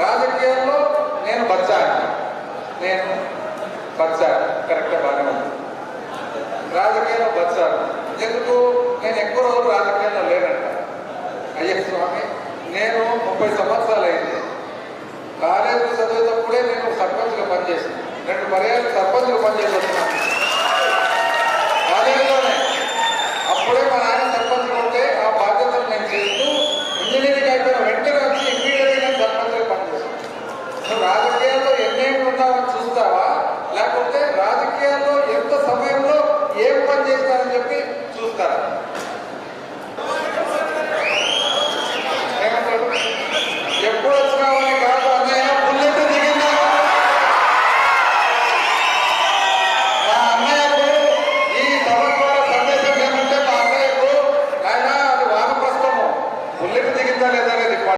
రాజకీయాల్లో నేను బచ్చాను, కరెక్ట్గా బాగానే ఉంది. రాజకీయాల్లో బచ్చాను ఎందుకు? నేను ఎక్కువ రోజులు రాజకీయాల్లో లేనంట. అయ్యప్ప స్వామి, నేను 30 సంవత్సరాలు అయింది. కాలేజీ చదివేటప్పుడే నేను సర్పంచ్గా పనిచేసాను. 2 పర్యాలు సర్పంచ్గా పనిచేసి వస్తున్నాను కాలేజీలోనే. అప్పుడే మా నాయన సర్పంచ్గా ఉంటే ఆ బాధ్యతలు నేను చేస్తూ ఇంజనీరింగ్ అయిపోయిన వెంటనే వచ్చి ఇమ్మీడియట్గా సర్పంచ్గా పనిచేస్తాను. నువ్వు రాజకీయాల్లో ఎన్నేళ్ళు ఉన్నావని చూస్తావా, లేకపోతే రాజకీయాల్లో ఎంత సమయంలో ఏం పని చేస్తారని చెప్పి చూస్తారా?